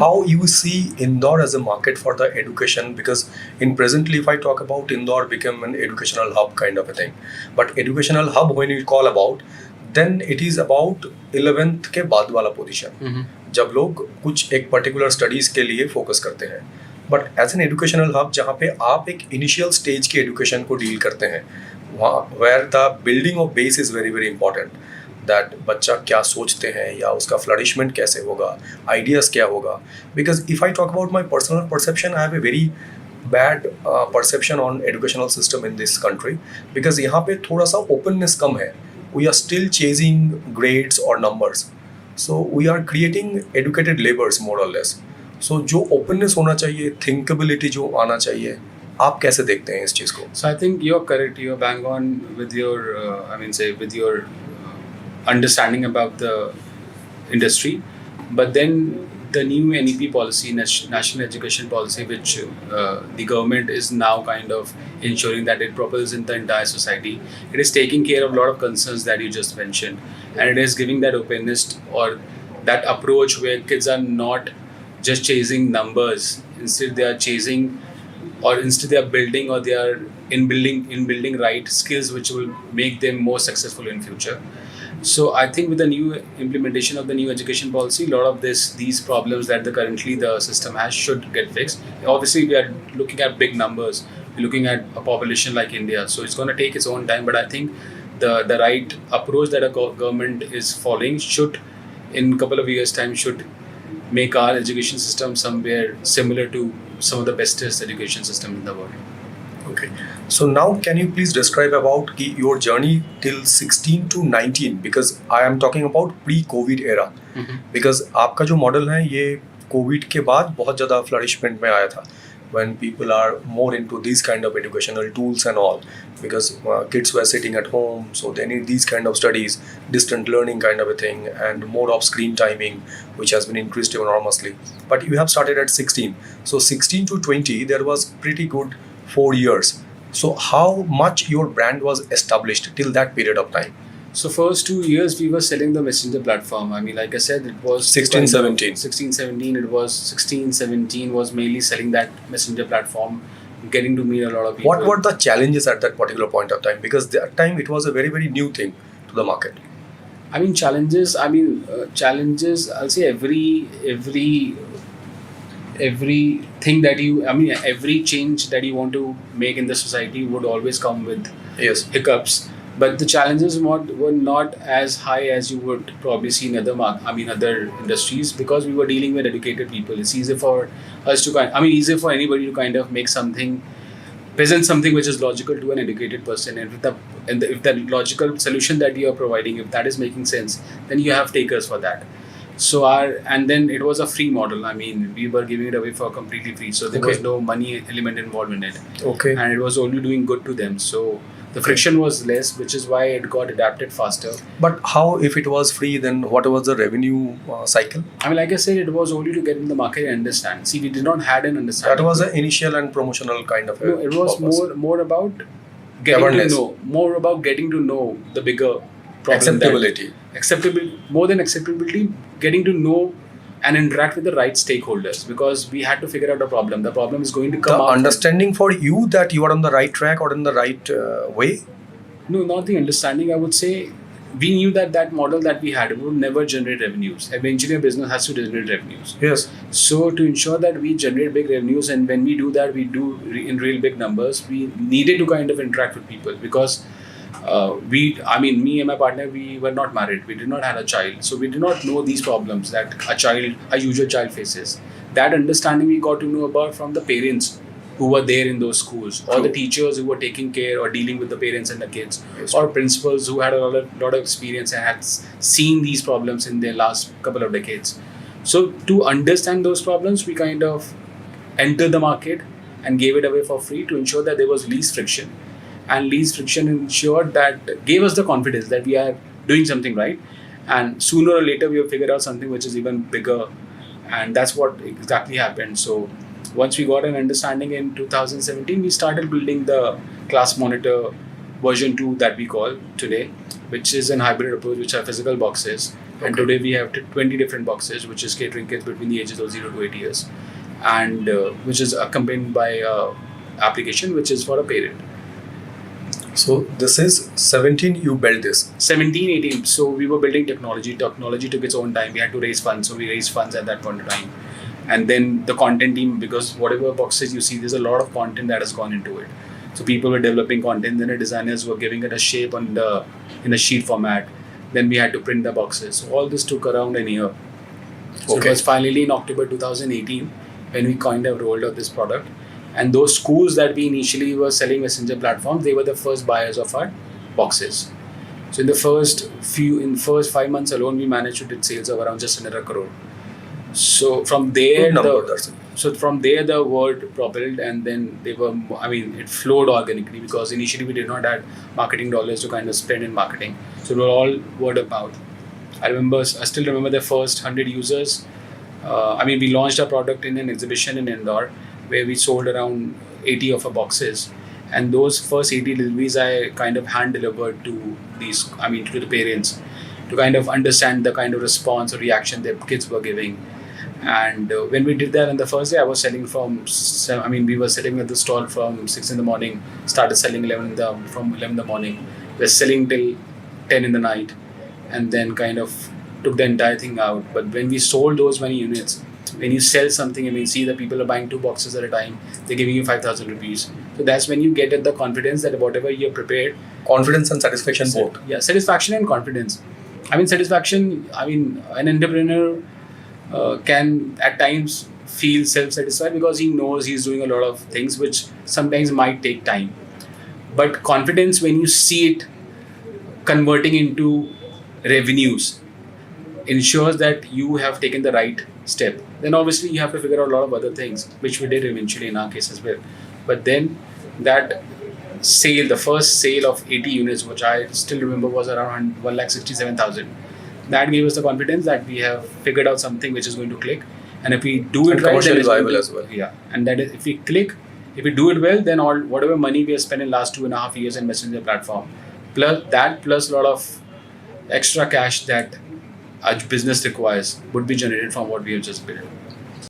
how you see Indore as a market for the education, because in presently if I talk about Indore become an educational hub kind of a thing, but educational hub when you call about, then it is about 11th के बाद वाला position जब लोग कुछ एक particular studies के लिए focus करते हैं, but as an educational hub जहाँ पे आप एक इनिशियल स्टेज की एजुकेशन को डील करते हैं, वहाँ where the building of base is very very important, that बच्चा क्या सोचते हैं या उसका फ्लरिशमेंट कैसे होगा, आइडियाज़ क्या होगा. Because if I talk about my personal perception, I have a very bad perception on educational system in this country, because यहाँ पे थोड़ा सा ओपननेस कम है. We are still chasing grades और numbers, so we are creating educated labours more और less. सो जो openness होना चाहिए, थिंकेबिलिटी जो आना चाहिए, आप कैसे देखते हैं इस चीज़ को? So I think you're correct. You're bang on with your, with your understanding about the industry. But then the new NEP policy, National Education Policy, which the government is now kind of ensuring that it propels in the entire society, it is taking care of a lot of concerns that you just mentioned, and it is giving that openness or that approach where kids are not just chasing numbers. Instead, they are chasing, or instead they are building, or they are in building right skills which will make them more successful in future. So I think with the new implementation of the new education policy, a lot of these problems that currently the system has should get fixed. Obviously, we are looking at big numbers. We're looking at a population like India, so it's going to take its own time. But I think the right approach that a government is following should, in a couple of years' time, should make our education system somewhere similar to some of the bestest education system in the world. Okay. So now can you please describe about your journey till 16 to 19, because I am talking about pre-COVID era. Because आपका जो model है ये Covid के बाद बहुत ज़्यादा flourishment में आया था, when people are more into these kind of educational tools and all, because kids were sitting at home, so they need these kind of studies, distant learning kind of a thing, and more of screen timing, which has been increased enormously. But you have started at 16, so 16 to 20 there was pretty good 4 years. So how much your brand was established till that period of time? So first 2 years we were selling the messenger platform. I mean, like I said, it was 16-17. It was 16-17 was mainly selling that messenger platform, getting to meet a lot of people. What were the challenges at that particular point of time? Because that time it was a very very new thing to the market. I mean, challenges. I'll say everything that every change that you want to make in the society would always come with hiccups. But the challenges were not as high as you would probably see in other industries, because we were dealing with educated people. It's easier for us to easier for anybody to kind of make present something which is logical to an educated person. And if the logical solution that you are providing, if that is making sense, then you have takers for that. So and then it was a free model. I mean, we were giving it away for completely free, so there was no money element involved in it. Okay. And it was only doing good to them. So the friction was less, which is why it got adapted faster. But how, if it was free, then what was the revenue cycle? I mean, like I said, it was only to get in the market and understand. See, we did not had an understanding. That was an initial and promotional kind of. No, it was more about getting to know, more about getting to know the bigger problem. Acceptability, more than acceptability, getting to know and interact with the right stakeholders, because we had to figure out a problem. The problem is going to come out. The understanding for you that you are on the right track or in the right way? No, not the understanding. I would say we knew that model that we had would never generate revenues. Eventually, a business has to generate revenues. Yes. So to ensure that we generate big revenues, and when we do that, we do in real big numbers, we needed to kind of interact with people, because me and my partner, we were not married. We did not have a child. So we did not know these problems that a usual child faces. That understanding we got to know about from the parents who were there in those schools, or the teachers who were taking care or dealing with the parents and the kids, or principals who had a lot of experience and had seen these problems in their last couple of decades. So to understand those problems, we kind of entered the market and gave it away for free to ensure that there was least friction. And least friction ensured that gave us the confidence that we are doing something right. And sooner or later, we will figure out something which is even bigger. And that's what exactly happened. So once we got an understanding in 2017, we started building the ClassMonitor version 2 that we call today, which is an hybrid approach, which are physical boxes And Okay. today we have 20 different boxes, which is catering kids between the ages of 0 to 8 years, and which is accompanied by application which is for a parent. So this is 17 you built this. 17, 18. So we were building technology. Technology took its own time. We had to raise funds. So we raised funds at that point of time. And then the content team, because whatever boxes you see, there's a lot of content that has gone into it. So people were developing content, then the designers were giving it a shape in a sheet format. Then we had to print the boxes. So all this took around a year. So Okay. it was finally in October 2018 when we kind of rolled out this product. And those schools that we initially were selling messenger platforms, they were the first buyers of our boxes. So in the first 5 months alone, we managed to do sales of around just under 1 crore. So from there, Good number, that's it. so from there the word propelled, and then it flowed organically, because initially we did not have marketing dollars to kind of spend in marketing. So it was all word of mouth. I still remember the first 100 users. We launched our product in an exhibition in Indore where we sold around 80 of our boxes. And those first 80 deliveries I kind of hand delivered to to the parents to kind of understand the kind of response or reaction their kids were giving. And when we did that on the first day, I was selling we were sitting at the stall from 6 in the morning, started selling from 11 in the morning. We were selling till 10 in the night, and then kind of took the entire thing out. But when we sold those many units, when you sell something and you see that people are buying 2 boxes at a time, they're giving you 5,000 rupees. So that's when you get the confidence that whatever you're prepared. Confidence and satisfaction both. Yeah, satisfaction and confidence. Satisfaction, an entrepreneur can at times feel self-satisfied because he knows he's doing a lot of things which sometimes might take time. But confidence, when you see it converting into revenues, ensures that you have taken the right step. Then obviously you have to figure out a lot of other things, which we did eventually in our case as well. But then that sale, the first sale of 80 units, which I still remember was around 1,67,000. That gave us the confidence that we have figured out something which is going to click. And if we do it And right, commercially then it's going viable to- as well. Yeah, and that is, if we do it well, then whatever money we have spent in last 2.5 years in messenger platform, plus a lot of extra cash that a business requires would be generated from what we have just built.